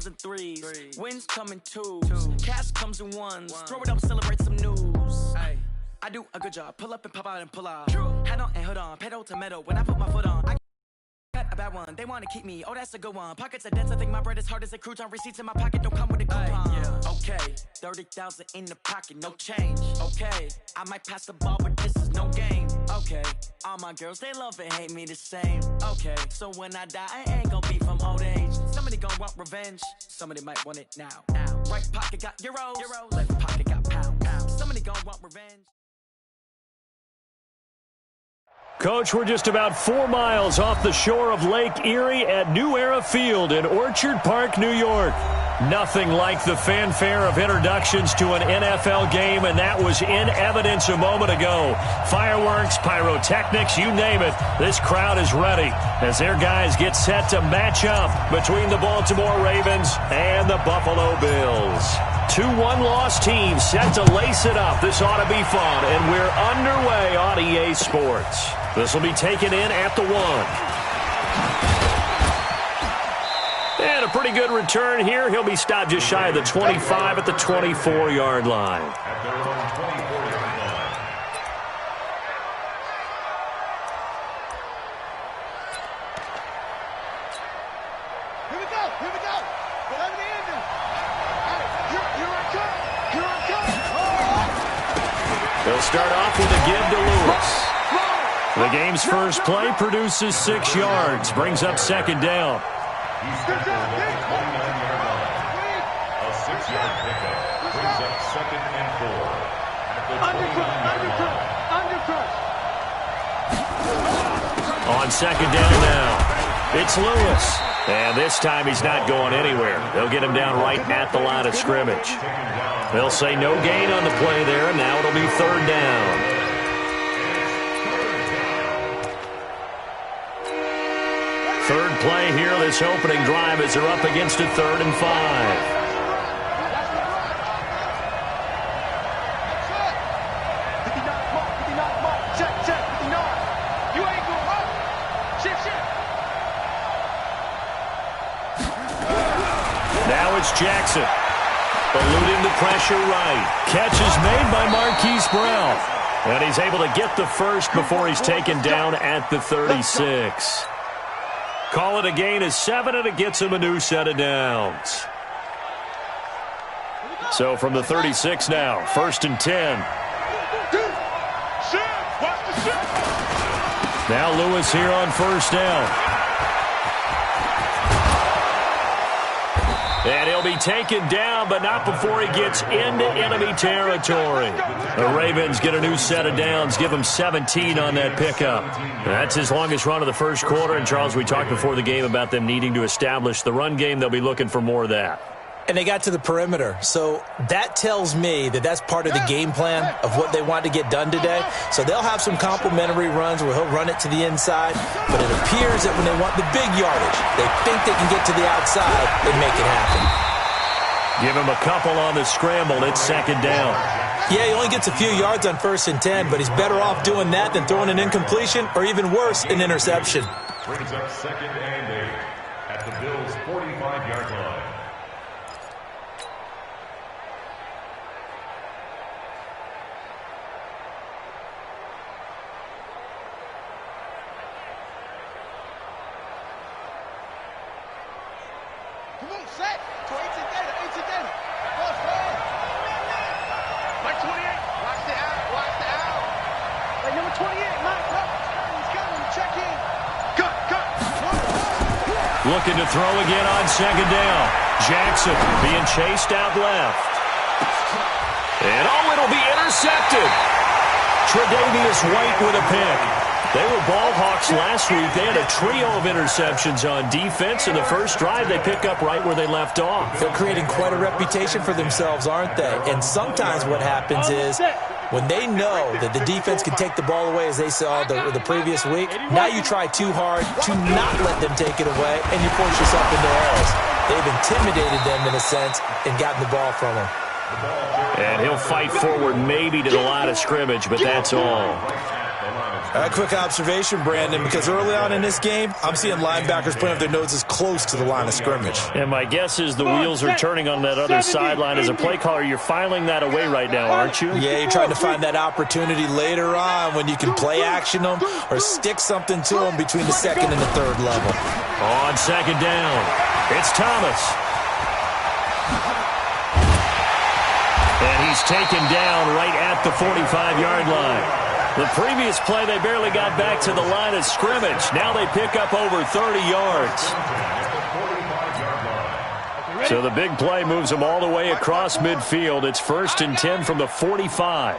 comes in threes. Wins come in twos. Cash comes in ones. Throw it up, celebrate some news. I do a good job. Pull up and pop out and pull out. Head on and hood on. Pedal to metal. When I put my foot on, I got a bad one. They want to keep me. Oh, that's a good one. Pockets are dense. I think my bread is hard as a crouton. Receipts in my pocket don't come with a coupon. Okay, 30,000 in the pocket, no change. Okay, I might pass the ball, but this is no game. Okay, all my girls, they love and hate me the same. Okay, so when I die, I ain't gonna be from old age. Somebody gonna want revenge. Somebody might want it now. Right pocket got euros. Left pocket got pounds. Somebody gonna want revenge. Coach, we're just about 4 miles off the shore of Lake Erie at New Era Field in Orchard Park, New York. Nothing like the fanfare of introductions to an NFL game, and that was in evidence a moment ago. Fireworks, pyrotechnics, you name it. This crowd is ready as their guys get set to match up between the Baltimore Ravens and the Buffalo Bills. 2 one-loss teams set to lace it up. This ought to be fun, and we're underway on EA Sports. This will be taken in at the 1. And a pretty good return here. He'll be stopped just shy of the 25 at the 24-yard line. At their own 24-yard line. Here we go. Whatever the end is. Here I come. They'll start off with a give to Lewis. The game's first play produces 6 yards, brings up second down. He's at their own 29-yard line. A 6-yard pickup brings up 2nd and 4. At the 29-yard line. On second down now, it's Lewis. And this time he's not going anywhere. They'll get him down right at the line of scrimmage. They'll say no gain on the play there, and now it'll be 3rd down. Third play here, this opening drive as they're up against a 3rd and 5. Now it's Jackson. Eluding the pressure right. Catch is made by Marquise Brown. And he's able to get the first before he's taken down at the 36. Call it a gain of 7, and it gets him a new set of downs. So from the 36 now, 1st and 10. Now Lewis here on 1st down. And he'll be taken down, but not before he gets into enemy territory. The Ravens get a new set of downs, give him 17 on that pickup. That's his longest run of the first quarter. And, Charles, we talked before the game about them needing to establish the run game. They'll be looking for more of that. And they got to the perimeter. So that tells me that that's part of the game plan of what they want to get done today. So they'll have some complimentary runs where he'll run it to the inside. But it appears that when they want the big yardage, they think they can get to the outside and make it happen. Give him a couple on the scramble. It's 2nd down. Yeah, he only gets a few yards on 1st and 10, but he's better off doing that than throwing an incompletion or even worse, an interception. Brings up 2nd and 8 at the Bills' 45-yard line. Come on, set. To 18 data. Cross, man. Like 28. Watch the out. Like number 28, Mike. He's coming. Check in. Cut. Looking to throw again on 2nd down. Jackson being chased out left. And, it'll be intercepted. Tre'Davious White with a pick. They were ball hawks last week. They had a trio of interceptions on defense. In the first drive, they pick up right where they left off. They're creating quite a reputation for themselves, aren't they? And sometimes what happens is when they know that the defense can take the ball away, as they saw the previous week, now you try too hard to not let them take it away, and you force yourself into errors. They've intimidated them in a sense and gotten the ball from them. And he'll fight forward maybe to the line of scrimmage, but that's all. A quick observation, Brandon, because early on in this game, I'm seeing linebackers putting up their noses close to the line of scrimmage. And my guess is the wheels are turning on that other sideline. As a play caller, you're filing that away right now, aren't you? Yeah, you're trying to find that opportunity later on when you can play action them or stick something to them between the second and the third level. On second down, it's Thomas. And he's taken down right at the 45-yard line. The previous play, they barely got back to the line of scrimmage. Now they pick up over 30 yards. So the big play moves them all the way across midfield. It's 1st and 10 from the 45.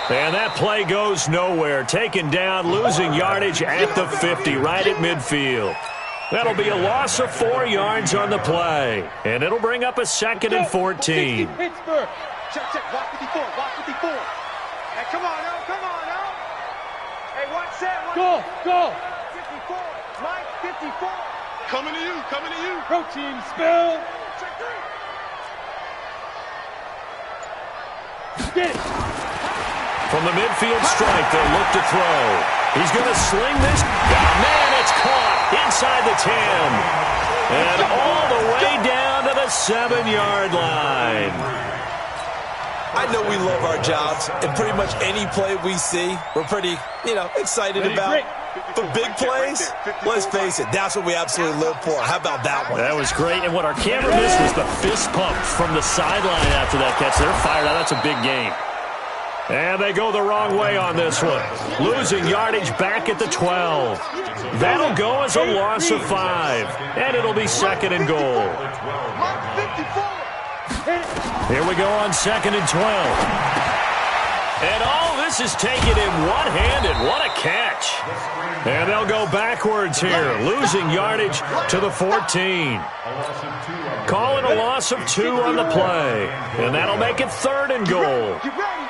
And that play goes nowhere. Taken down, losing yardage at the 50, right at midfield. That'll be a loss of 4 yards on the play. And it'll bring up a 2nd and 14. Pittsburgh. Check, walk 54, walk 54. Hey, come on now, Hey, watch that. Go. 54, Mike, 54. Coming to you. Protein spill. Check 3. Get it. From the midfield strike, they'll look to throw. He's going to sling this. Oh, man, it's caught inside the 10. And all the way down to the 7-yard line. I know we love our jobs, and pretty much any play we see, we're pretty, excited about. But big plays, let's face it, that's what we absolutely live for. How about that one? That was great, and what our camera missed was the fist pump from the sideline after that catch. They're fired out. That's a big game. And they go the wrong way on this one. Losing yardage back at the 12. That'll go as a loss of 5. And it'll be 2nd and goal. Here we go on 2nd and 12. And all this is taken in one-handed. What a catch. And they'll go backwards here. Losing yardage to the 14. Calling a loss of 2 on the play. And that'll make it 3rd and goal. You ready?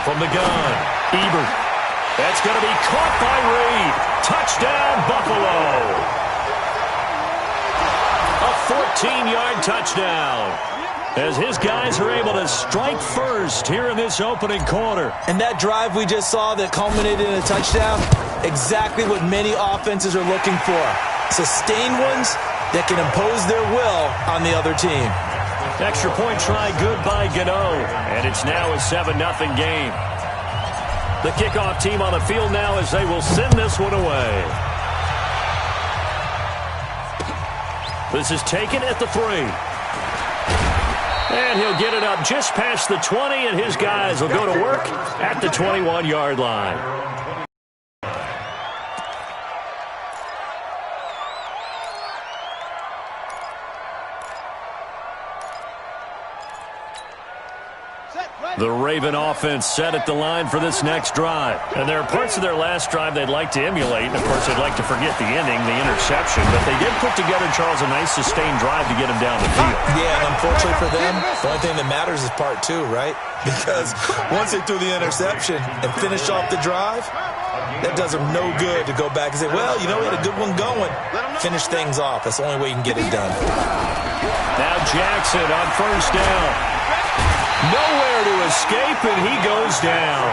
From the gun, Ebert. That's going to be caught by Reed. Touchdown, Buffalo. A 14-yard touchdown. As his guys are able to strike first here in this opening quarter. And that drive we just saw that culminated in a touchdown, exactly what many offenses are looking for. Sustained ones that can impose their will on the other team. Extra point try good by Gano, and it's now a 7-0 game. The kickoff team on the field now as they will send this one away. This is taken at the 3. And he'll get it up just past the 20, and his guys will go to work at the 21-yard line. The Raven offense set at the line for this next drive. And there are parts of their last drive they'd like to emulate. And, of course, they'd like to forget the ending, the interception. But they did put together, Charles, a nice sustained drive to get him down the field. Yeah, and unfortunately for them, the only thing that matters is part 2, right? Because once they threw the interception and finished off the drive, that does them no good to go back and say, well, we had a good one going. Finish things off. That's the only way you can get it done. Now Jackson on 1st down. Nowhere to escape, and he goes down.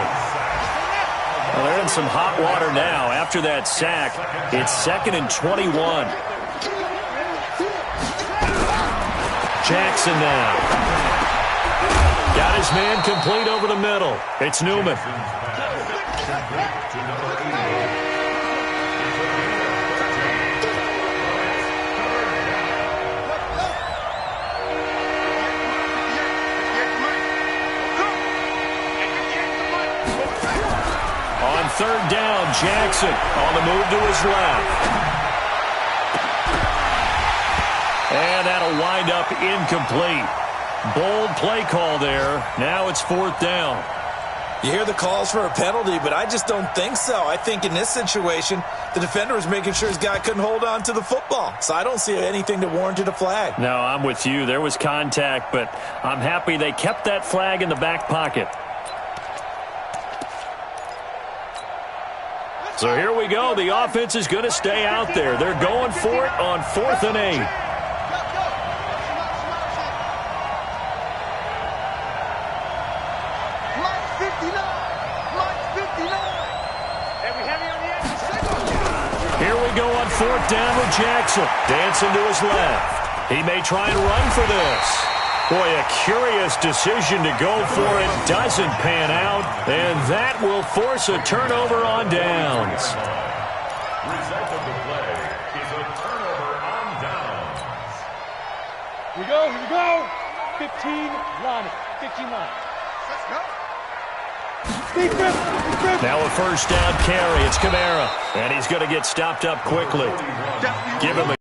Well, they're in some hot water now. After that sack, it's 2nd and 21. Jackson now. Got his man complete over the middle. It's Newman. On 3rd down, Jackson on the move to his left. And that'll wind up incomplete. Bold play call there. Now it's 4th down. You hear the calls for a penalty, but I just don't think so. I think in this situation, the defender was making sure his guy couldn't hold on to the football. So I don't see anything that warranted a flag. No, I'm with you. There was contact, but I'm happy they kept that flag in the back pocket. So here we go. The offense is going to stay out there. They're going for it on 4th and 8. Here we go on 4th down with Jackson. Dancing to his left. He may try and run for this. Boy, a curious decision to go for it. Doesn't pan out. And that will force a turnover on downs. Result of the play is a turnover on downs. Here we go. 15 line. 15 line. Let's go. Defense. Now a first down carry. It's Kamara. And he's going to get stopped up quickly. Give him a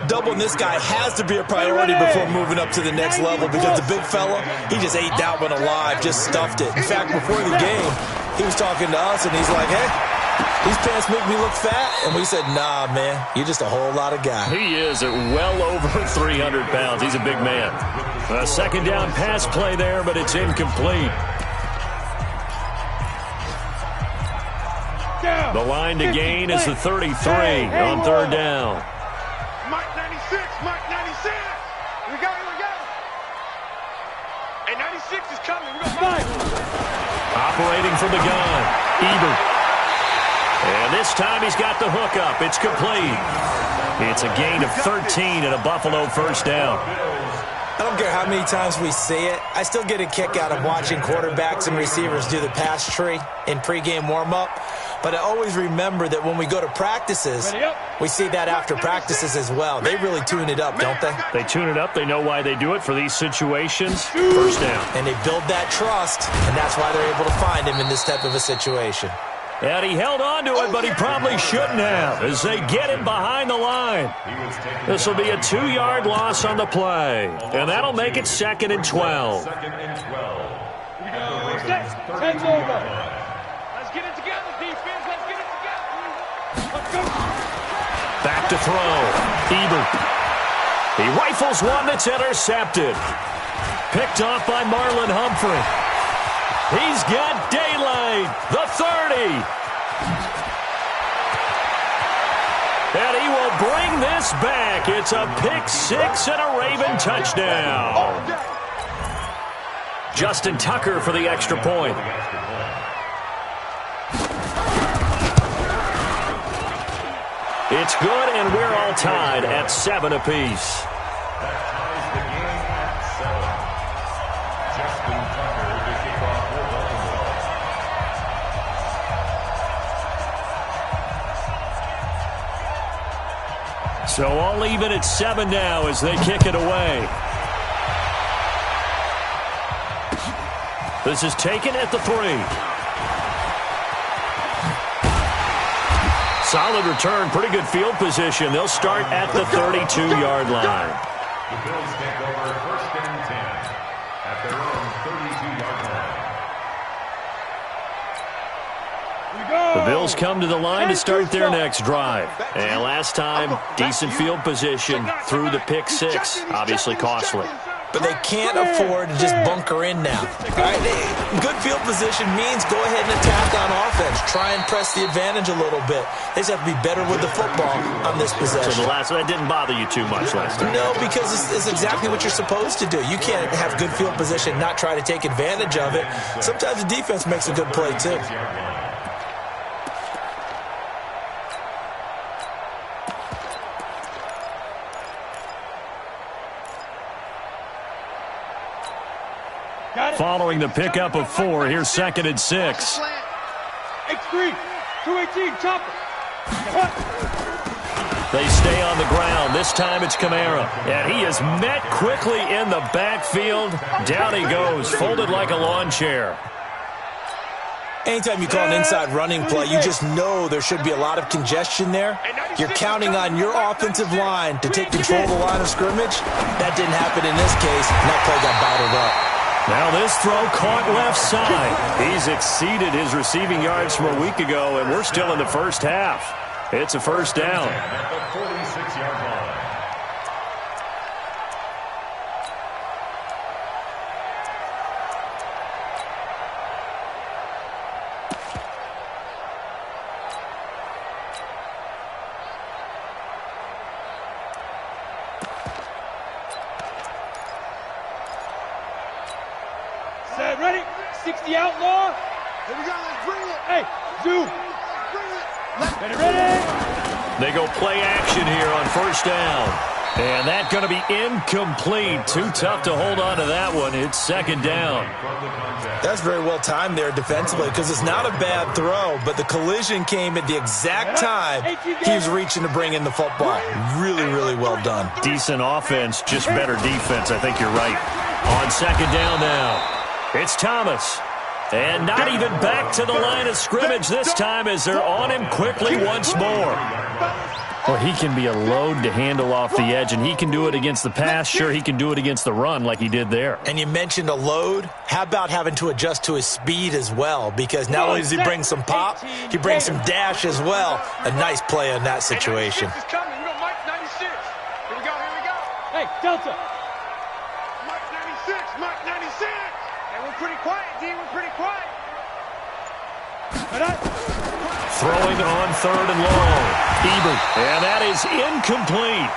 Doubling this guy has to be a priority before moving up to the next level because the big fella, he just ate that one alive, just stuffed it. In fact, before the game, he was talking to us, and he's like, hey, these pants make me look fat. And we said, nah, man, you're just a whole lot of guy. He is at well over 300 pounds. He's a big man. A second down pass play there, but it's incomplete. The line to gain is the 33 on 3rd down. Mike 96, Mike 96. Here we go. Hey, 96 is coming. We go. Operating from the gun, Ebert. And this time he's got the hook up. It's complete. It's a gain of 13 and a Buffalo first down. I don't care how many times we see it. I still get a kick out of watching quarterbacks and receivers do the pass tree in pregame warm-up. But I always remember that when we go to practices, we see that after practices as well. They really tune it up, don't they? They tune it up. They know why they do it for these situations. First down. And they build that trust, and that's why they're able to find him in this type of a situation. And he held on to it, but he probably shouldn't have as they get him behind the line. This will be a 2-yard loss on the play, and that'll make it 2nd and 12. Second and 12. Here we go. 10's over. Let's get it together, defense. Let's get it together. Let's go. Back to throw. Ebert. He rifles one that's intercepted. Picked off by Marlon Humphrey. He's got daylight. The 30. And he will bring this back. It's a pick six and a Raven touchdown. Justin Tucker for the extra point. It's good, and we're all tied at 7 apiece. That ties the game at 7. Justin Tucker to kick off for Baltimore. So all even at 7 now as they kick it away. This is taken at the 3. Solid return, pretty good field position. They'll start at the 32-yard line. The Bills take over 1st and 10 at their own 32-yard line. The Bills come to the line to start their next drive. And last time, decent field position through the pick six. Obviously costly. But they can't afford to just bunker in now. All right? Good field position means go ahead and attack on offense. Try and press the advantage a little bit. They just have to be better with the football on this possession. So that didn't bother you too much last time? No, because it's exactly what you're supposed to do. You can't have good field position, not try to take advantage of it. Sometimes the defense makes a good play, too. Following the pickup of 4, here's 2nd and 6. X3, 218, chopper. They stay on the ground. This time it's Kamara. And he is met quickly in the backfield. Down he goes, folded like a lawn chair. Anytime you call an inside running play, you just know there should be a lot of congestion there. You're counting on your offensive line to take control of the line of scrimmage. That didn't happen in this case, and that play got bottled up. Now this throw caught left side. He's exceeded his receiving yards from a week ago, and we're still in the first half. It's a first down. At the 46-yard line. Set, ready? 60 outlaw. Here we go, let's bring it. Hey, Zoo. They go play action here on first down. And that's going to be incomplete. Too tough to hold on to that one. It's second down. That's very well timed there defensively because it's not a bad throw, but the collision came at the exact time he was reaching to bring in the football. Really, really well done. Decent offense, just better defense. I think you're right. On second down now, it's Thomas. And not even back to the line of scrimmage this time as they're on him quickly once more. Well, he can be a load to handle off the edge, and he can do it against the pass. Sure, he can do it against the run like he did there. And you mentioned a load. How about having to adjust to his speed as well? Because not only does he bring some pop, he brings some dash as well. A nice play on that situation. Hey, Delta. Mike 96, Mike 96. Hey, we're pretty quiet, D. We're pretty quiet. Throwing on third and long. Ebert. And that is incomplete.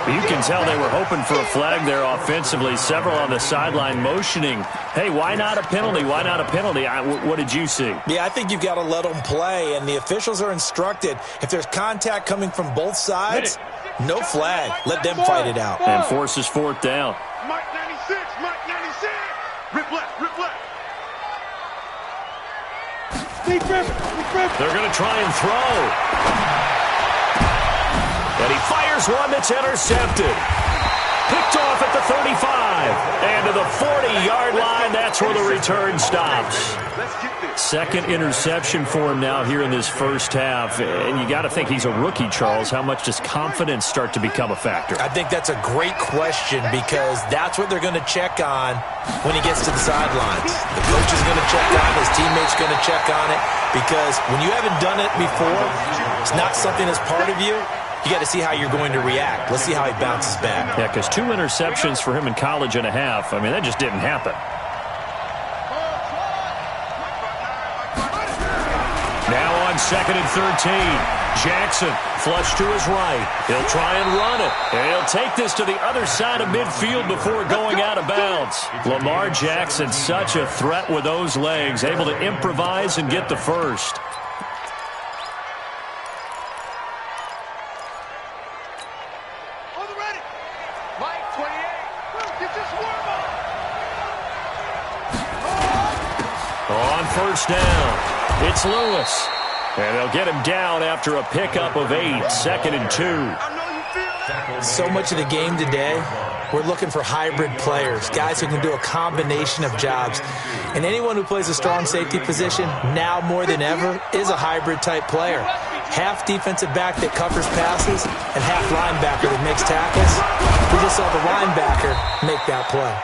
You can tell they were hoping for a flag there offensively. Several on the sideline motioning. Hey, why not a penalty? Why not a penalty? What did you see? Yeah, I think you've got to let them play, and the officials are instructed. If there's contact coming from both sides, no flag. Let them fight it out. And forces fourth down. Mike 96, Mike 96. Rip left, rip left. They're going to try and throw. And he fires one that's intercepted. Picked off at the 35. And to the 40-yard line, that's where the return stops. Second interception for him now here in this first half. And you got to think he's a rookie, Charles. How much does confidence start to become a factor? I think that's a great question because that's what they're going to check on when he gets to the sidelines. The coach is going to check on it. His teammates going to check on it because when you haven't done it before, it's not something that's part of you. You got to see how you're going to react. Let's see how he bounces back. Yeah, because 2 interceptions for him in college and a half. I mean, that just didn't happen. Now on second and 13. Jackson flush to his right. He'll try and run it. And he'll take this to the other side of midfield before going out of bounds. Lamar Jackson, such a threat with those legs, able to improvise and get the first. On first down, it's Lewis. And they'll get him down after a pickup of 8, second and 2. So much of the game today, we're looking for hybrid players, guys who can do a combination of jobs. And anyone who plays a strong safety position, now more than ever, is a hybrid-type player. Half defensive back that covers passes and half linebacker that makes tackles. We just saw the linebacker make that play.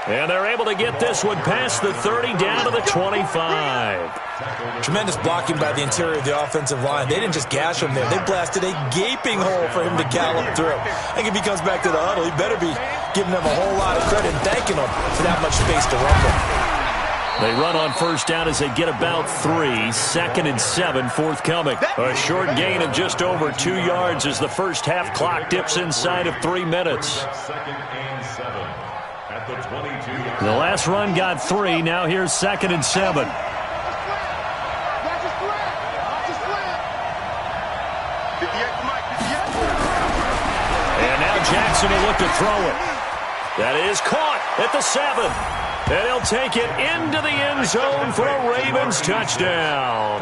And they're able to get this one past the 30 down to the 25. Tremendous blocking by the interior of the offensive line. They didn't just gash him there. They blasted a gaping hole for him to gallop through. I think if he comes back to the huddle, he better be giving them a whole lot of credit and thanking them for that much space to rumble. They run on first down as they get about 3, second and 7 forthcoming. A short gain of just over 2 yards as the first half clock dips inside of 3 minutes. Second and 7 at the 22. The last run got 3. Now here's second and 7. And now Jackson will look to throw it. That is caught at the 7. And he'll take it into the end zone for a Ravens touchdown.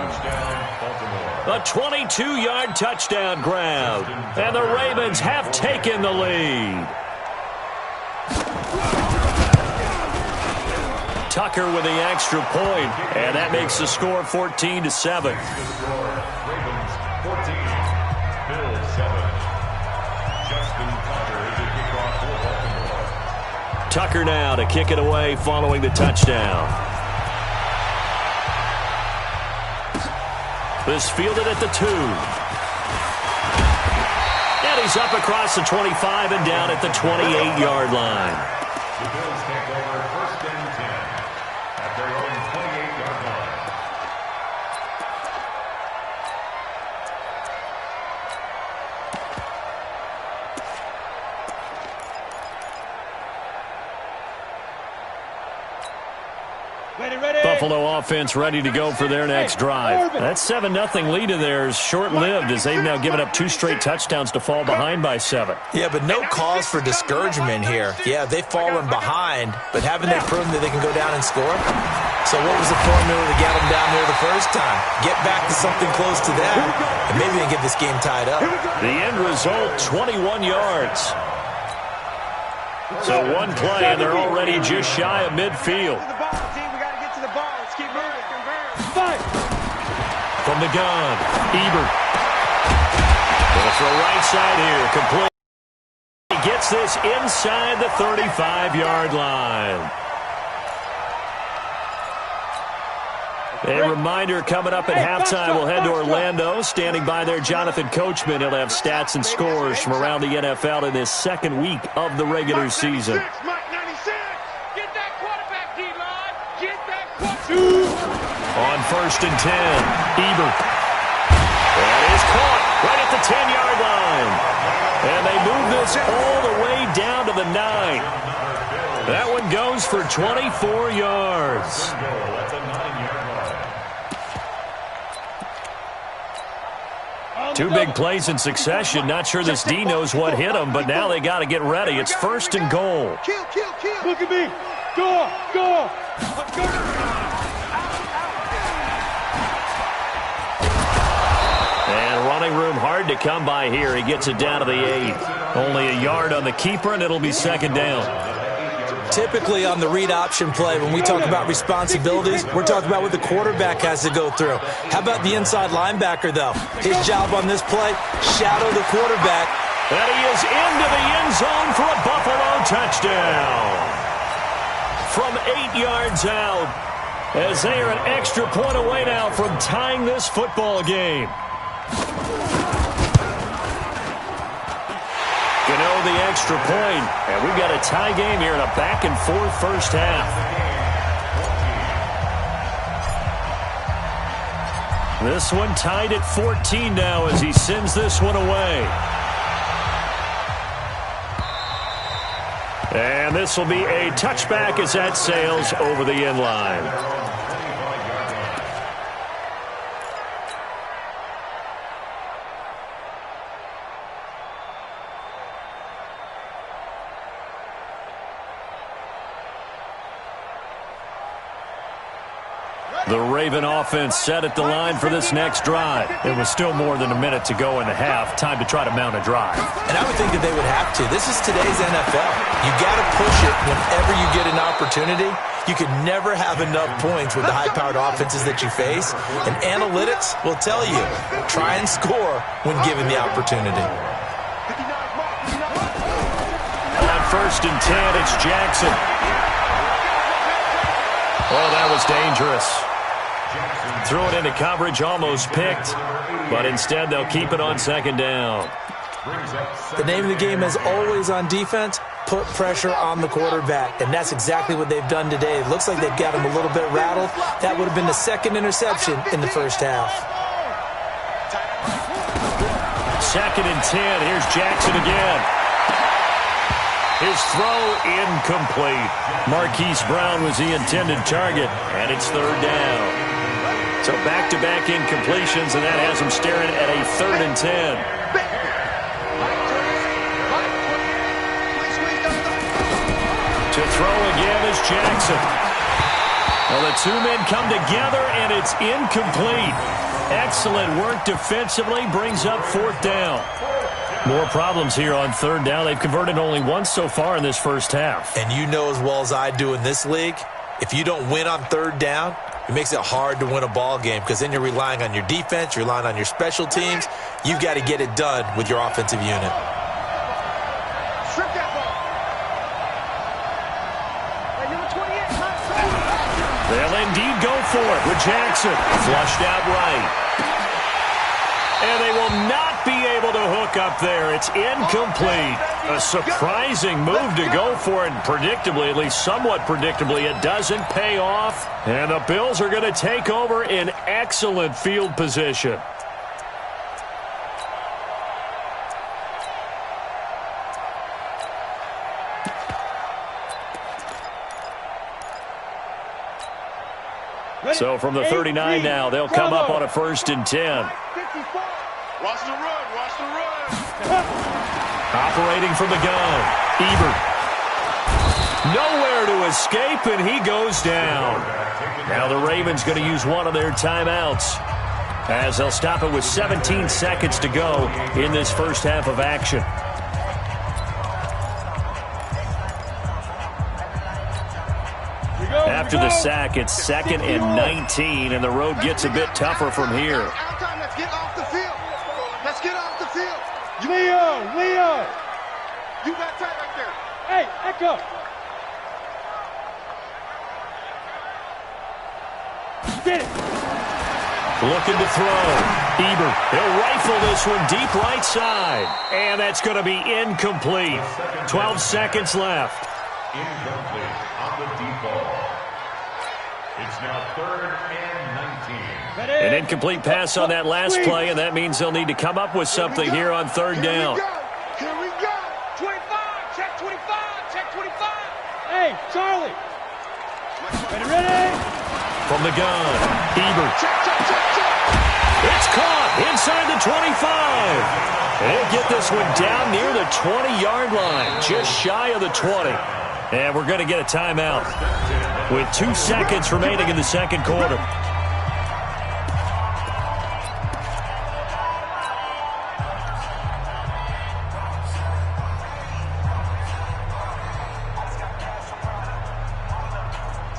A 22-yard touchdown grab. And the Ravens have taken the lead. Tucker with the extra point, and that makes the score 14-7. Ravens 14, Bills 7. Justin Tucker is a kickoff for Baltimore. Tucker now to kick it away following the touchdown. This fielded at the 2. And he's up across the 25 and down at the 28-yard line. The Bills take over first and 10 at their own 28-yard line. Buffalo offense ready to go for their next drive. That 7-0 lead of theirs short-lived as they've now given up 2 straight touchdowns to fall behind by 7. Yeah, but no cause for discouragement here. Yeah, they've fallen behind, but haven't they proven that they can go down and score? So what was the formula to get them down there the first time? Get back to something close to that, and maybe they can get this game tied up. The end result, 21 yards. So one play, and they're already just shy of midfield. From the gun, Ebert. Going for a right side here, complete. He gets this inside the 35-yard line. A reminder coming up at halftime, we'll head to Orlando. Standing by there, Jonathan Coachman. He'll have stats and scores from around the NFL in this second week of the regular season. Get that quarterback, D-line. Get that quarterback. On 1st and 10, Ebert. That is caught right at the 10-yard line. And they move this all the way down to the 9. That one goes for 24 yards. Two big plays in succession. Not sure this D knows what hit him, but now they got to get ready. It's 1st and goal. Look at me. Go. And running room hard to come by here. He gets it down to the 8. Only a yard on the keeper, and it'll be 2nd down. Typically on the read option play, when we talk about responsibilities, we're talking about what the quarterback has to go through. How about the inside linebacker, though? His job on this play, shadow the quarterback. And he is into the end zone for a Buffalo touchdown. From 8 yards out, as they are an extra point away now from tying this football game. The extra point, and we've got a tie game here in a back-and-forth first half. This one tied at 14 now as he sends this one away. And this will be a touchback as that sails over the end line. The Raven offense set at the line for this next drive. It was still more than a minute to go in the half. Time to try to mount a drive. And I would think that they would have to. This is today's NFL. You got to push it whenever you get an opportunity. You can never have enough points with the high-powered offenses that you face. And analytics will tell you, try and score when given the opportunity. On 1st and 10, it's Jackson. Oh, that was dangerous. Threw it into coverage, almost picked, but instead they'll keep it on 2nd down. The name of the game is always on defense, put pressure on the quarterback, and that's exactly what they've done today. It looks like they've got him a little bit rattled. That would have been the 2nd interception in the first half. 2nd and 10, here's Jackson again. His throw incomplete. Marquise Brown was the intended target, and it's 3rd down. So back-to-back incompletions, and that has him staring at a 3rd and 10. To throw again is Jackson. Well, the two men come together, and it's incomplete. Excellent work defensively, brings up 4th down. More problems here on 3rd down. They've converted only once so far in this first half. And you know as well as I do in this league, if you don't win on 3rd down, it makes it hard to win a ball game because then you're relying on your defense, you're relying on your special teams. You've got to get it done with your offensive unit. Strip that ball. Hey, number 28. They'll indeed go for it with Jackson. Flushed out right. And they will not be able to hook up there. It's incomplete. A surprising move to go for it. And predictably, at least somewhat predictably, it doesn't pay off. And the Bills are going to take over in excellent field position. So from the 39 now, they'll come up on a 1st and 10. Watch the run. Watch the run. Operating from the gun, Ebert. Nowhere to escape, and he goes down. Now the Ravens going to use one of their timeouts, as they'll stop it with 17 seconds to go in this first half of action. After the sack, it's 2nd and 19, and the road gets a bit tougher from here. Let's get off the field. Let's get off the field. Leo. You got tight right there. Hey, Echo. Get it. Looking to throw. Ebert. He'll rifle this one deep right side. And that's going to be incomplete. 12 seconds left. Incomplete on the deep ball. It's now 3rd and 19. An incomplete pass on that last play, and that means they'll need to come up with something here on 3rd down. Here we go. 25. Check 25. Check 25. Hey, Charlie. Ready? From the gun, Ebert. Check. It's caught inside the 25. They'll get this one down near the 20-yard line, just shy of the 20. And we're going to get a timeout with 2 seconds remaining in the second quarter.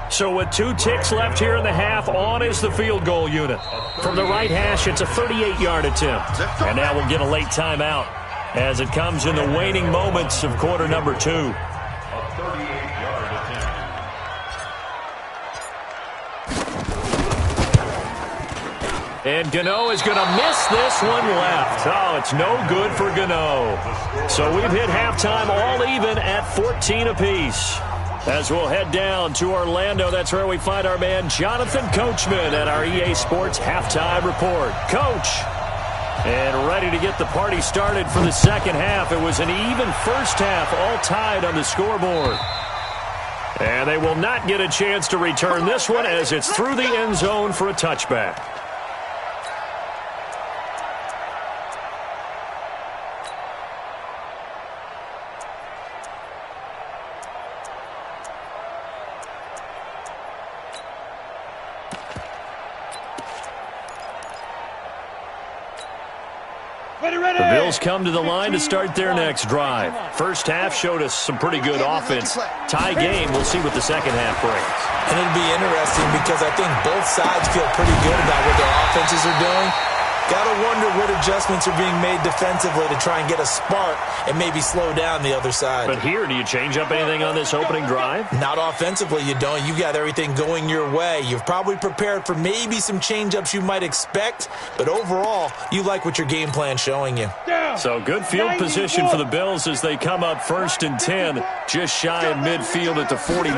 So with 2 ticks left here in the half, on is the field goal unit. From the right hash, it's a 38-yard attempt. And now we'll get a late timeout as it comes in the waning moments of quarter number 2. A 38-yard attempt. And Gano is going to miss this one left. Oh, it's no good for Gano. So we've hit halftime all even at 14 apiece. As we'll head down to Orlando, that's where we find our man Jonathan Coachman at our EA Sports Halftime Report. Coach, and ready to get the party started for the second half. It was an even first half, all tied on the scoreboard. And they will not get a chance to return this one as it's through the end zone for a touchback. The Bills come to the line to start their next drive. First half showed us some pretty good offense. Tie game, we'll see what the second half brings. And it'll be interesting because I think both sides feel pretty good about what their offenses are doing. Got to wonder what adjustments are being made defensively to try and get a spark and maybe slow down the other side. But here, do you change up anything on this opening drive? Not offensively, you don't. You got everything going your way. You've probably prepared for maybe some change-ups you might expect, but overall, you like what your game plan's showing you. So good field position for the Bills as they come up 1st and 10, just shy of midfield at the 49.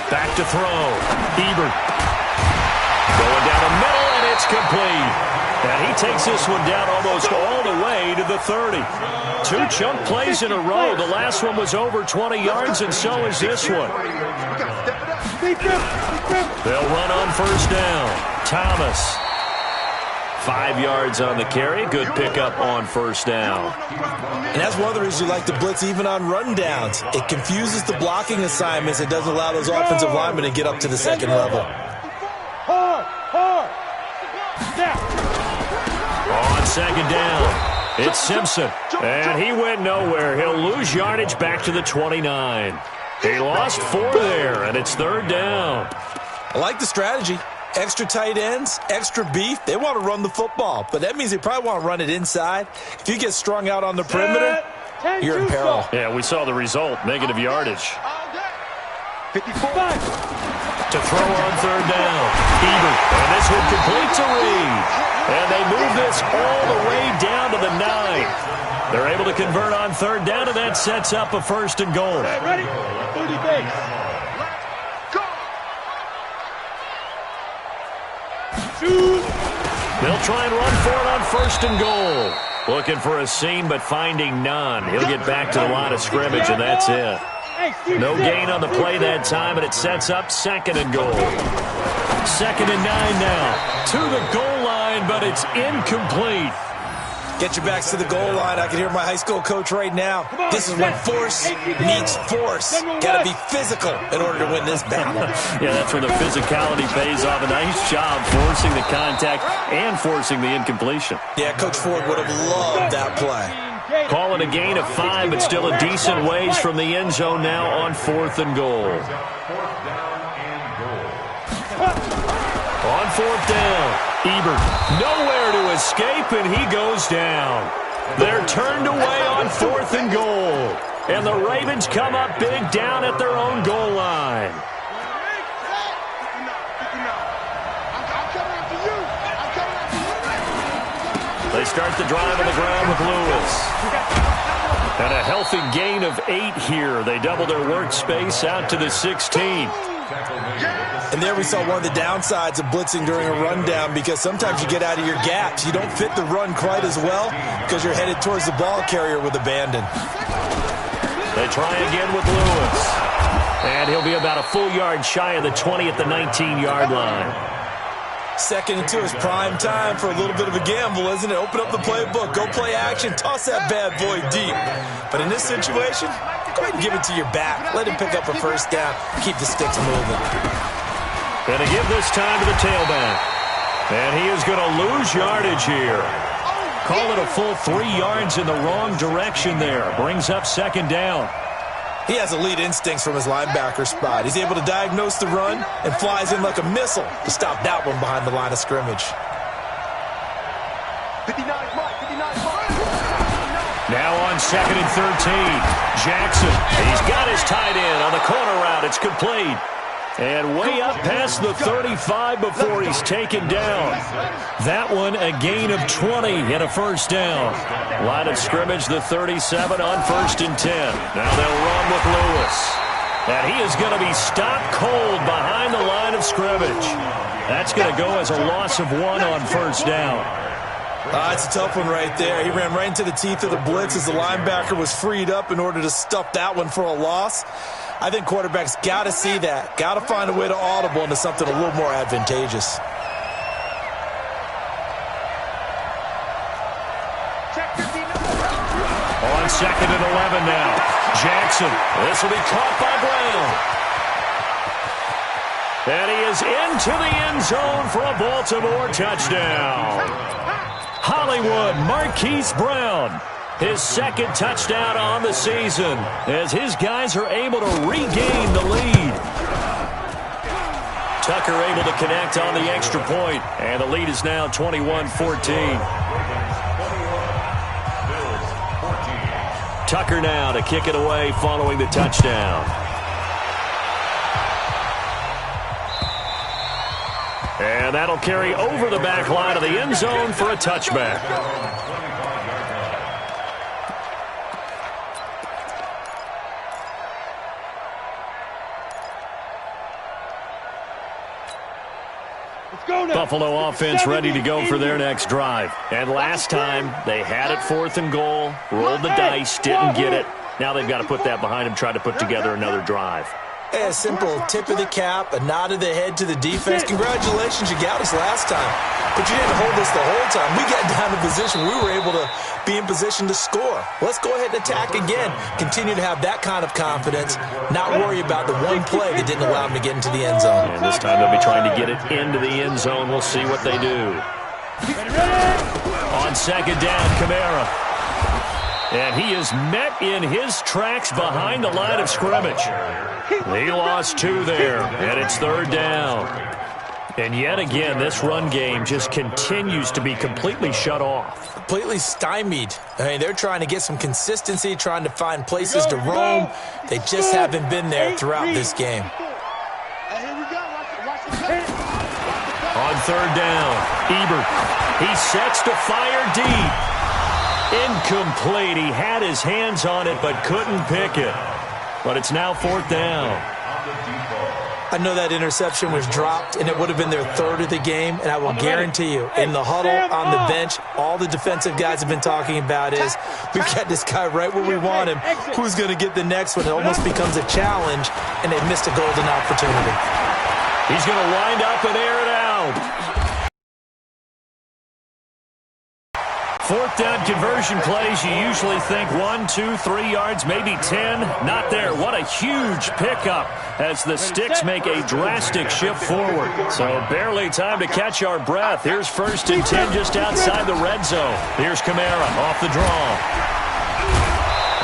Back to throw. Ebert. Going down the middle, and it's complete. And he takes this one down almost all the way to the 30. 2 chunk plays in a row. The last one was over 20 yards, and so is this one. They'll run on 1st down. Thomas. 5 yards on the carry. Good pickup on 1st down. And that's one of the reasons you like to blitz even on rundowns. It confuses the blocking assignments. It doesn't allow those offensive linemen to get up to the second level. On 2nd down, it's Simpson. And he went nowhere. He'll lose yardage back to the 29. He lost 4 there, and it's 3rd down. I like the strategy. Extra tight ends, extra beef. They want to run the football, but that means they probably want to run it inside. If you get strung out on the perimeter, you're in peril. Yeah, we saw the result, negative yardage. 55. To throw on 3rd down, Ebert. And this one complete to Reed. And they move this all the way down to the 9. They're able to convert on 3rd down, and that sets up a 1st and goal. Ready? 30 base. They'll try and run for it on 1st and goal. Looking for a seam, but finding none. He'll get back to the line of scrimmage, and that's it. No gain on the play that time, and it sets up 2nd and goal. 2nd and 9 now. To the goal line, but it's incomplete. Get your backs to the goal line. I can hear my high school coach right now. This is when force meets force. Got to be physical in order to win this battle. Yeah, that's where the physicality pays off. A nice job forcing the contact and forcing the incompletion. Yeah, Coach Ford would have loved that play. Call it a gain of 5, but still a decent ways from the end zone now on 4th and goal. On 4th down, Ebert nowhere to escape, and he goes down. They're turned away on 4th and goal, and the Ravens come up big down at their own goal line. They start the drive on the ground with Lewis. And a healthy gain of 8 here. They double their workspace out to the 16. And there we saw one of the downsides of blitzing during a rundown, because sometimes you get out of your gaps. You don't fit the run quite as well because you're headed towards the ball carrier with abandon. They try again with Lewis. And he'll be about a full yard shy of the 20 at the 19-yard line. 2nd and 2 is prime time for a little bit of a gamble, isn't it? Open up the playbook, go play action, toss that bad boy deep. But in this situation, go ahead and give it to your back. Let him pick up a first down. Keep the sticks moving. Going to give this time to the tailback. And he is going to lose yardage here. Call it a full 3 yards in the wrong direction there. Brings up 2nd down. He has elite instincts from his linebacker spot. He's able to diagnose the run and flies in like a missile to stop that one behind the line of scrimmage. 59 Mike. Now on 2nd and 13, Jackson. He's got his tight end on the corner route. It's complete. And way up past the 35 before he's taken down. That one a gain of 20 and a first down. Line of scrimmage, the 37 on 1st and 10. Now they'll run with Lewis. And he is going to be stopped cold behind the line of scrimmage. That's going to go as a loss of 1 on 1st down. It's a tough one right there. He ran right into the teeth of the blitz as the linebacker was freed up in order to stuff that one for a loss. I think quarterbacks got to see that. Got to find a way to audible into something a little more advantageous. On 2nd and 11 now. Jackson. This will be caught by Brown. And he is into the end zone for a Baltimore touchdown. Hollywood Marquise Brown. His 2nd touchdown on the season as his guys are able to regain the lead. Tucker able to connect on the extra point, and the lead is now 21-14. Tucker now to kick it away following the touchdown. And that'll carry over the back line of the end zone for a touchback. Buffalo offense ready to go for their next drive. And last time, they had it 4th and goal, rolled the dice, didn't get it. Now they've got to put that behind them, try to put together another drive. A simple tip of the cap, a nod of the head to the defense. Congratulations, you got us last time. But you didn't hold us the whole time. We got down in position. We were able to be in position to score. Let's go ahead and attack again. Continue to have that kind of confidence. Not worry about the one play that didn't allow them to get into the end zone. And this time they'll be trying to get it into the end zone. We'll see what they do. On 2nd down, Kamara. And he is met in his tracks behind the line of scrimmage. He lost 2 there, and it's 3rd down. And yet again, this run game just continues to be completely shut off. Completely stymied. I mean, they're trying to get some consistency, trying to find places to roam. They just haven't been there throughout this game. On 3rd down, Ebert. He sets to fire deep. Incomplete. He had his hands on it but couldn't pick it. But it's now 4th down. I know that interception was dropped, and it would have been their 3rd of the game, and I will guarantee you, in the huddle, on the bench, all the defensive guys have been talking about is, we've got this guy right where we want him. Who's going to get the next one? It almost becomes a challenge, and they missed a golden opportunity. He's going to wind up in air fourth down conversion plays, you usually think 1, 2, 3 yards, maybe 10. Not there. What a huge pickup as the Sticks make a drastic shift forward. So barely time to catch our breath. Here's 1st and 10 just outside the red zone. Here's Kamara off the draw.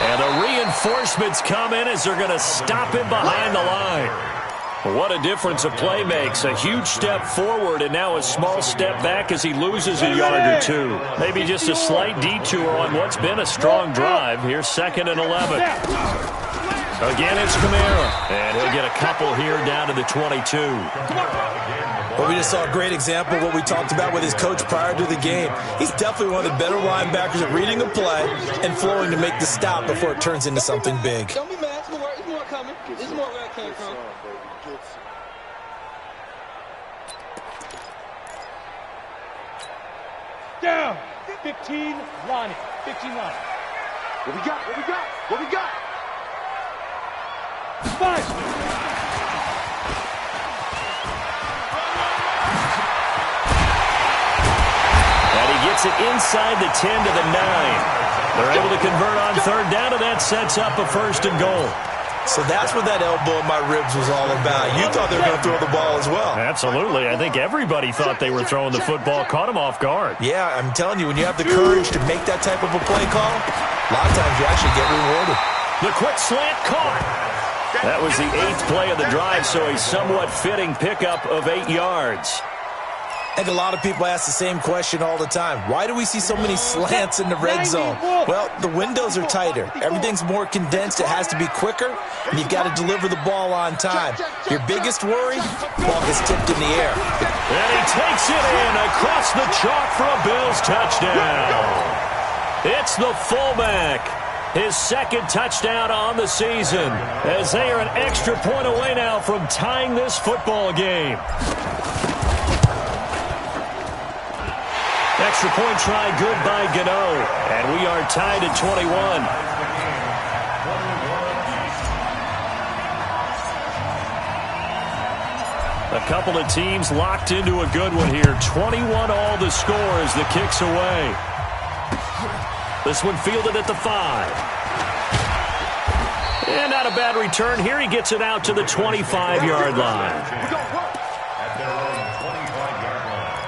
And the reinforcements come in as they're going to stop him behind the line. What a difference a play makes. A huge step forward and now a small step back as he loses a yard or two. Maybe just a slight detour on what's been a strong drive. Here's 2nd and 11. Again, it's Kamara. And he'll get a couple here down to the 22. Well, we just saw a great example of what we talked about with his coach prior to the game. He's definitely one of the better linebackers at reading a play and flowing to make the stop before it turns into something big. Don't be mad. There's more coming. There's more where it came from. Down. 15, Lonnie. 15, Lonnie. What we got? What we got? What we got? 5. And he gets it inside the 10 to the 9. They're able to convert on 3rd down, and that sets up a 1st and goal. So that's what that elbow in my ribs was all about. You thought they were going to throw the ball as well. Absolutely. I think everybody thought they were throwing the football, caught him off guard. Yeah, I'm telling you, when you have the courage to make that type of a play call, a lot of times you actually get rewarded. The quick slant caught. That was the 8th play of the drive, so a somewhat fitting pickup of 8 yards. I think a lot of people ask the same question all the time. Why do we see so many slants in the red zone? Well, the windows are tighter. Everything's more condensed. It has to be quicker, and you've got to deliver the ball on time. Your biggest worry, ball gets tipped in the air. And he takes it in across the chalk for a Bills touchdown. It's the fullback. His 2nd touchdown on the season, as they are an extra point away now from tying this football game. Extra point try good by Gano, and we are tied at 21. A couple of teams locked into a good one here. 21 all the score as the kick's away. This one fielded at the 5. And not a bad return. Here he gets it out to the 25-yard line. At their own 25-yard line.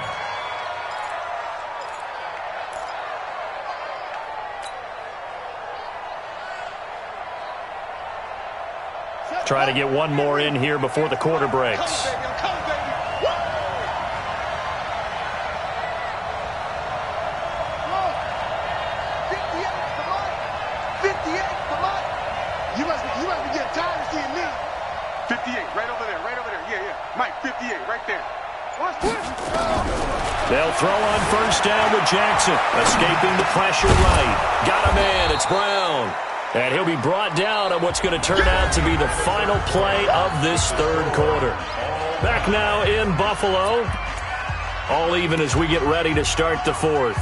Try to get one more in here before the quarter breaks. They'll throw on 1st down with Jackson. Escaping the pressure right. Got a man. It's Brown. And he'll be brought down on what's going to turn out to be the final play of this 3rd quarter. Back now in Buffalo. All even as we get ready to start the 4th.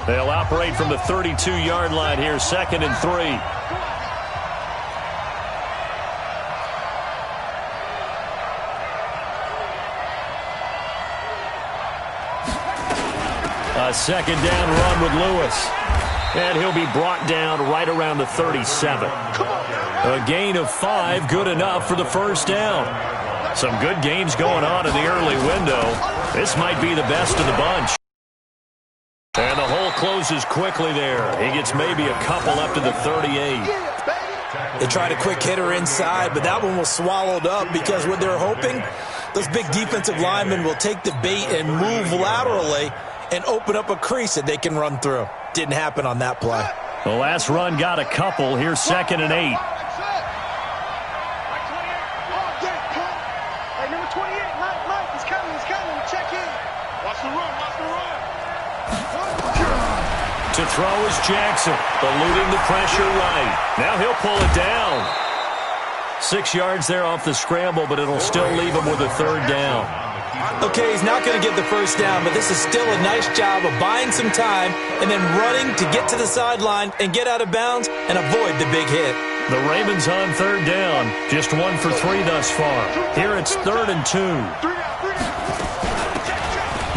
They'll operate from the 32-yard line here, 2nd and 3. A 2nd down run with Lewis. And he'll be brought down right around the 37. A gain of 5, good enough for the 1st down. Some good games going on in the early window. This might be the best of the bunch. And the hole closes quickly there. He gets maybe a couple up to the 38. They tried a quick hitter inside, but that one was swallowed up because what they're hoping, those big defensive linemen will take the bait and move laterally and open up a crease that they can run through. Didn't happen on that play. The last run got a couple. Here's 2nd and 8. Number 28, Mike, he's coming. Check in. Watch the run. To throw is Jackson, eluding the pressure right. Now he'll pull it down. 6 yards there off the scramble, but it'll still leave him with a 3rd down. Okay, he's not going to get the 1st down, but this is still a nice job of buying some time and then running to get to the sideline and get out of bounds and avoid the big hit. The Ravens on third down. Just 1 for 3 thus far. Here it's 3rd and 2.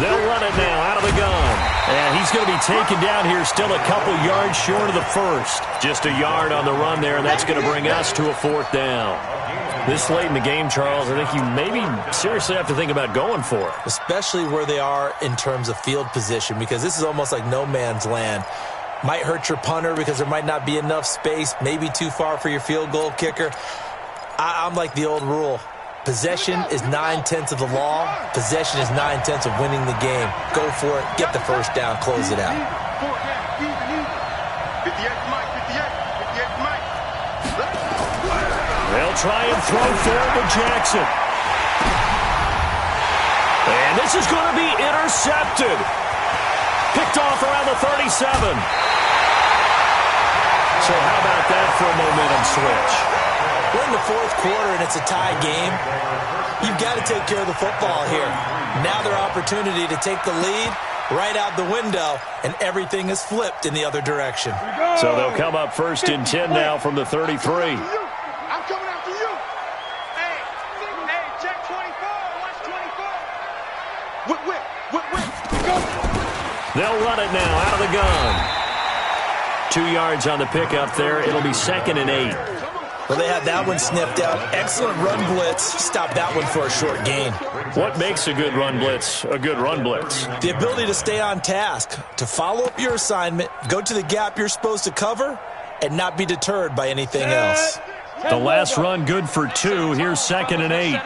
They'll run it now out of the gun. And he's going to be taken down here still a couple yards short of the first. Just a yard on the run there, and that's going to bring us to a 4th down. This late in the game, Charles, I think you maybe seriously have to think about going for it. Especially where they are in terms of field position, because this is almost like no man's land. Might hurt your punter because there might not be enough space, maybe too far for your field goal kicker. I'm like the old rule. Possession is 9/10 of the law. Possession is 9/10 of winning the game. Go for it. Get the first down. Close it out. They'll try and throw forward to Jackson. And this is going to be intercepted. Picked off around the 37. So how about that for a momentum switch? We're in the 4th quarter and it's a tie game. You've got to take care of the football here. Now their opportunity to take the lead right out the window, and everything is flipped in the other direction. So they'll come up 1st and 10 now from the 33. I'm coming after you. Hey, check 24. Watch 24. Whip. Go. They'll run it now out of the gun. 2 yards on the pickup there. It'll be 2nd and 8. Well, they had that one sniffed out. Excellent run blitz. Stop that one for a short gain. What makes a good run blitz a good run blitz? The ability to stay on task, to follow up your assignment, go to the gap you're supposed to cover, and not be deterred by anything else. The last run good for 2. Here's 2nd and 8.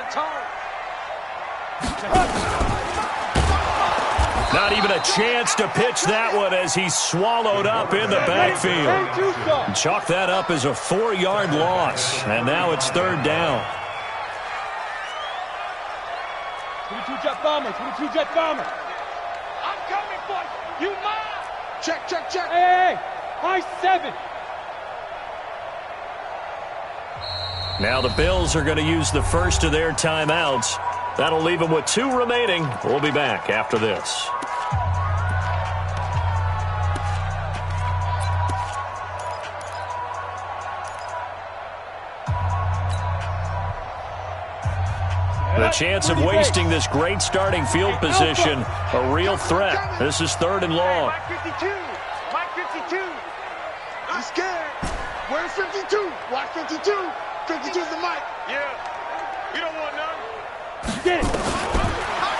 Not even a chance to pitch that one as he's swallowed up in the backfield. Chalk that up as a 4-yard loss, and now it's 3rd down. 22 jet bomber, 22 jet bomber. I'm coming for you. You mine. Check. Hey, high 7. Now the Bills are going to use the first of their timeouts. That'll leave them with 2 remaining. We'll be back after this. The chance of wasting this great starting field position, a real threat. This is 3rd and long. Mike 52. I'm scared. Where's 52? Watch 52. 52's the mic. Yeah. You don't want none. Get it.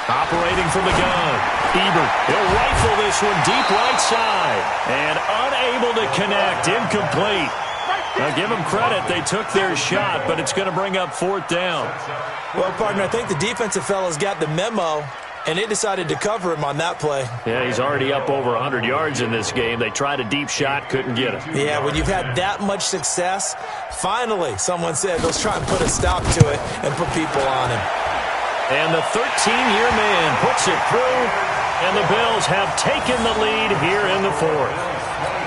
Operating from the gun. Ebert, he'll rifle this one deep right side. And unable to connect. Incomplete. Now, give them credit. They took their shot, but it's going to bring up 4th down. Well, partner, I think the defensive fellas got the memo, and they decided to cover him on that play. Yeah, he's already up over 100 yards in this game. They tried a deep shot, couldn't get it. Yeah, when you've had that much success, finally, someone said, let's try and put a stop to it and put people on him. And the 13-year man puts it through, and the Bills have taken the lead here in the 4th.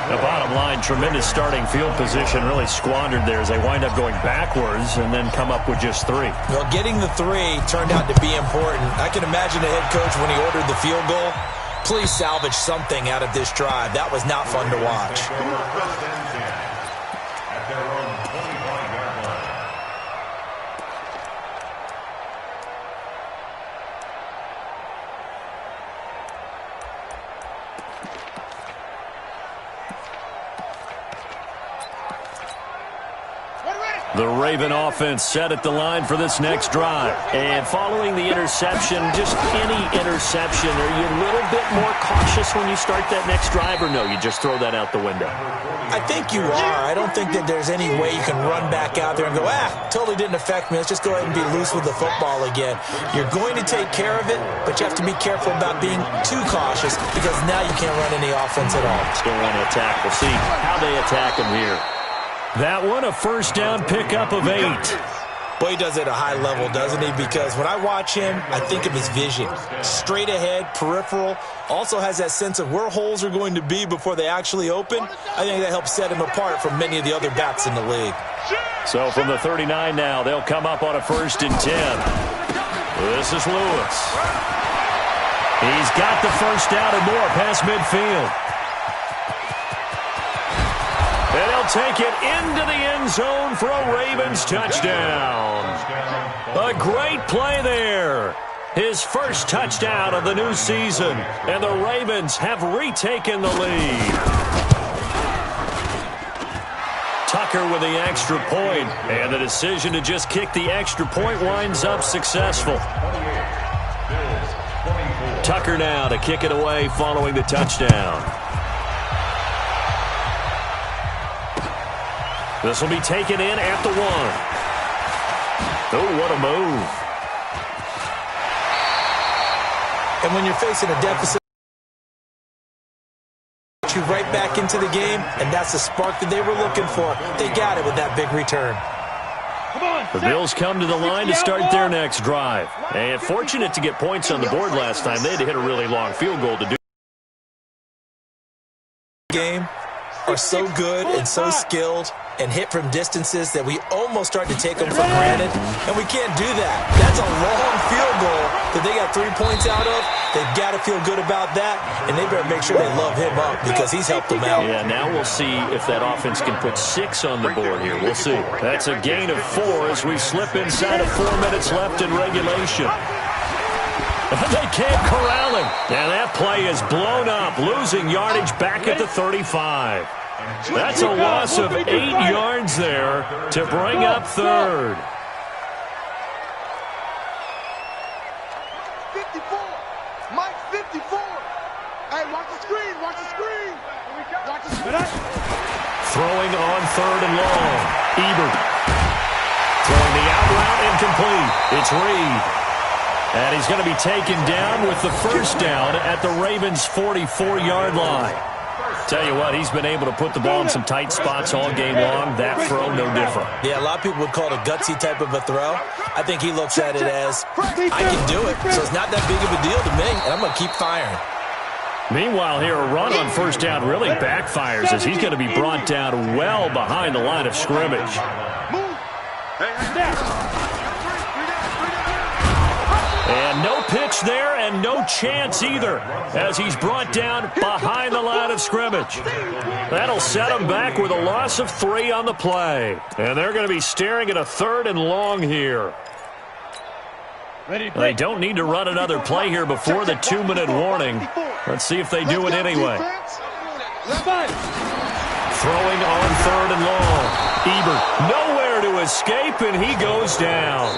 The bottom line, tremendous starting field position, really squandered there as they wind up going backwards and then come up with just 3. Well, getting the 3 turned out to be important. I can imagine the head coach when he ordered the field goal. Please salvage something out of this drive. That was not fun to watch. At their own 25-yard line. The Raven offense set at the line for this next drive. And following the interception, just any interception, are you a little bit more cautious when you start that next drive, or no, you just throw that out the window? I think you are. I don't think that there's any way you can run back out there and go, totally didn't affect me. Let's just go ahead and be loose with the football again. You're going to take care of it, but you have to be careful about being too cautious because now you can't run any offense at all. Still want to attack. We'll see how they attack him here. That one, a first down pickup of 8. Boy, he does it at a high level, doesn't he? Because when I watch him, I think of his vision. Straight ahead, peripheral. Also has that sense of where holes are going to be before they actually open. I think that helps set him apart from many of the other backs in the league. So from the 39 now, they'll come up on a 1st and 10. This is Lewis. He's got the first down and more past midfield. And they'll take it into the end zone for a Ravens touchdown. A great play there. His first touchdown of the new season, and the Ravens have retaken the lead. Tucker with the extra point, and the decision to just kick the extra point winds up successful. Tucker now to kick it away following the touchdown. This will be taken in at the 1. Oh, what a move. And when you're facing a deficit, you right back into the game, and that's the spark that they were looking for. They got it with that big return. The Bills come to the line to start their next drive. And fortunate to get points on the board last time. They had to hit a really long field goal to do. Game are so good and so skilled and hit from distances that we almost start to take them for granted, and we can't do that. That's a long field goal that they got 3 points out of. They've got to feel good about that, and they better make sure they love him up because he's helped them out. Yeah, now we'll see if that offense can put 6 on the board here. We'll see. That's a gain of 4 as we slip inside of 4 minutes left in regulation. They can't corral him. And that play is blown up, losing yardage back at the 35. That's a loss of 8 yards there to bring up third. 54. Mike 54. Hey, watch the screen. Watch the screen. Watch the screen. Throwing on third and long. Ebert. Throwing the out route incomplete. It's Reed. And he's going to be taken down with the first down at the Ravens' 44-yard line. Tell you what, he's been able to put the ball in some tight spots all game long. That throw, no different. Yeah, a lot of people would call it a gutsy type of a throw. I think he looks at it as, I can do it, so it's not that big of a deal to me, and I'm going to keep firing. Meanwhile, here, a run on first down really backfires as he's going to be brought down well behind the line of scrimmage. And no pitch there and no chance either as he's brought down behind the line of scrimmage. That'll set him back with a loss of 3 on the play. And they're going to be staring at a 3rd and long here. They don't need to run another play here before the 2-minute warning. Let's see if they do it anyway. Throwing on 3rd and long. Ebert nowhere to escape, and he goes down.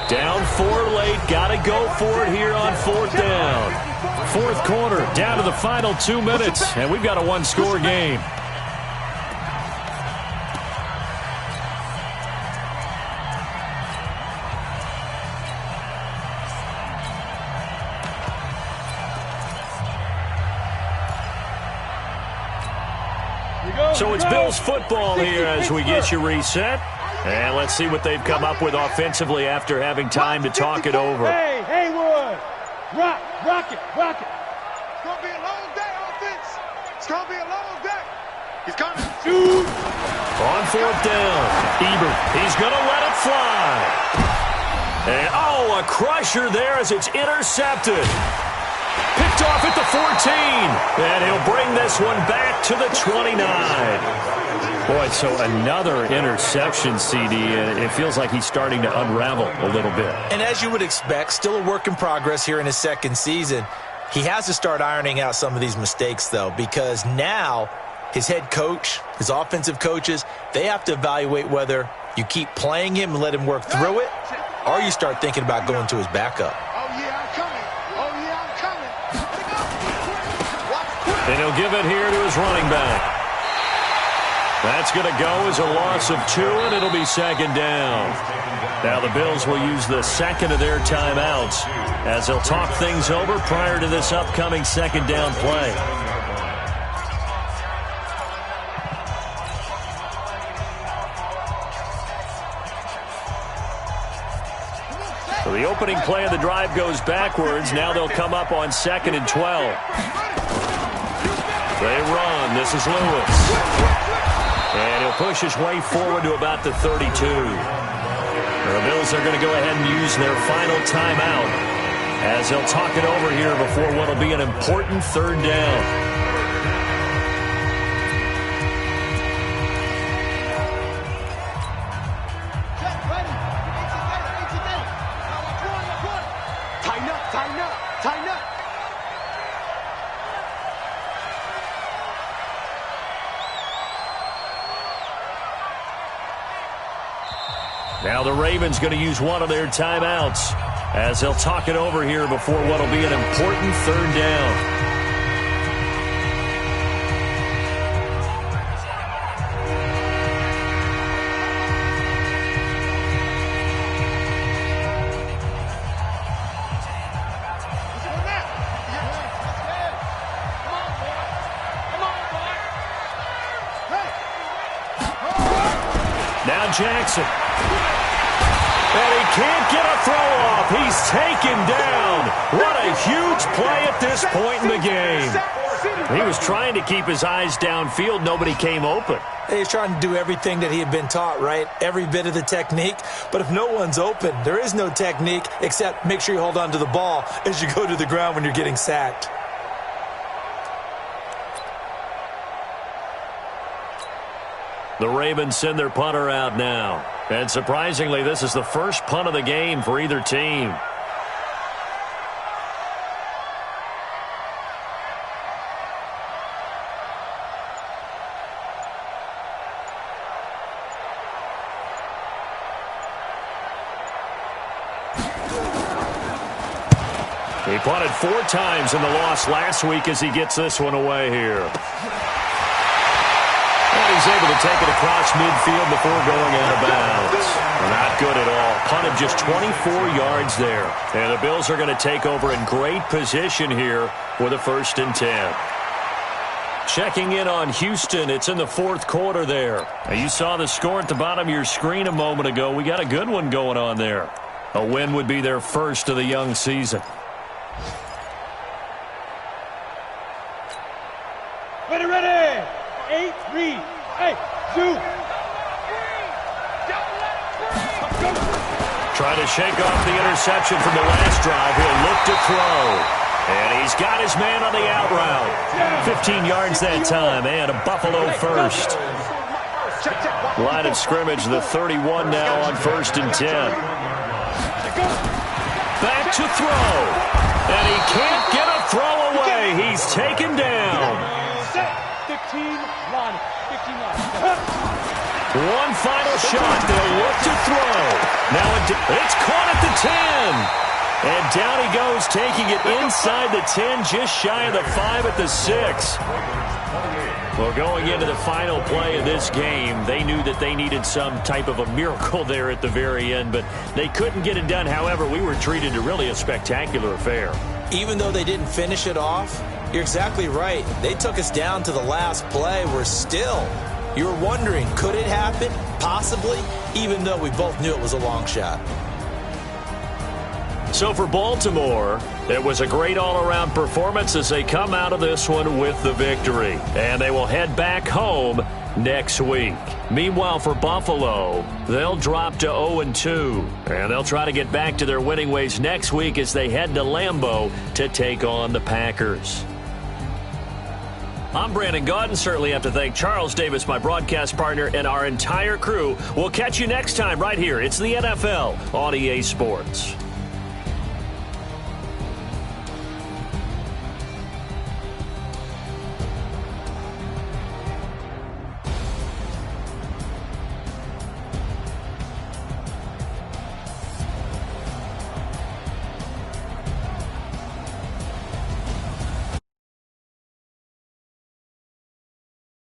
Down 4 late. Got to go for it here on 4th down. 4th quarter, down to the final 2 minutes, and we've got a 1-score game. So it's Bills football here as we get you reset. And let's see what they've come up with offensively after having time to talk it over. Hey, Haywood! Rock it! It's going to be a long day, offense. It's going to be a long day. He's coming. Shoot! On 4th down, Ebert, he's going to let it fly. And, a crusher there as it's intercepted. Picked off at the 14, and he'll bring this one back to the 29. Boy, so another interception, CD, and it feels like he's starting to unravel a little bit. And as you would expect, still a work in progress here in his 2nd season. He has to start ironing out some of these mistakes, though, because now his head coach, his offensive coaches, they have to evaluate whether you keep playing him and let him work through it, or you start thinking about going to his backup. And he'll give it here to his running back. That's going to go as a loss of 2, and it'll be 2nd down. Now the Bills will use the 2nd of their timeouts as they'll talk things over prior to this upcoming 2nd down play. So the opening play of the drive goes backwards. Now they'll come up on 2nd and 12. They run. This is Lewis. And he'll push his way forward to about the 32. The Bills are going to go ahead and use their final timeout as they'll talk it over here before what will be an important 3rd down. Now the Ravens going to use one of their timeouts as they'll talk it over here before what will be an important third down. Jackson. And he can't get a throw off. He's taken down. What a huge play at this point in the game. He was trying to keep his eyes downfield. Nobody came open. He's trying to do everything that he had been taught, right? Every bit of the technique. But if no one's open, there is no technique except make sure you hold on to the ball as you go to the ground when you're getting sacked. The Ravens send their punter out now. And surprisingly, this is the first punt of the game for either team. He punted 4 times in the loss last week as he gets this one away here. He's able to take it across midfield before going out of bounds. Not good at all. Punted just 24 yards there. And the Bills are going to take over in great position here with a 1st and 10. Checking in on Houston. It's in the 4th quarter there. Now, you saw the score at the bottom of your screen a moment ago. We got a good one going on there. A win would be their first of the young season. Ready. 8, 3. Hey, 2. Trying to shake off the interception from the last drive. He'll look to throw. And he's got his man on the out route. 15 yards that time, and a Buffalo first. Line of scrimmage, the 31 now on 1st and 10. Back to throw. And he can't get a throw away. He's taken down. 15 line. One final shot. They'll look to throw. Now it's caught at the 10. And down he goes, taking it inside the 10, just shy of the 5 at the 6. Well, going into the final play of this game, they knew that they needed some type of a miracle there at the very end, but they couldn't get it done. However, we were treated to really a spectacular affair. Even though they didn't finish it off, you're exactly right. They took us down to the last play. We're still, you were wondering, could it happen? Possibly, even though we both knew it was a long shot. So for Baltimore, it was a great all-around performance as they come out of this one with the victory. And they will head back home next week. Meanwhile, for Buffalo, they'll drop to 0-2. And they'll try to get back to their winning ways next week as they head to Lambeau to take on the Packers. I'm Brandon Gaudin. Certainly have to thank Charles Davis, my broadcast partner, and our entire crew. We'll catch you next time right here. It's the NFL on EA Sports.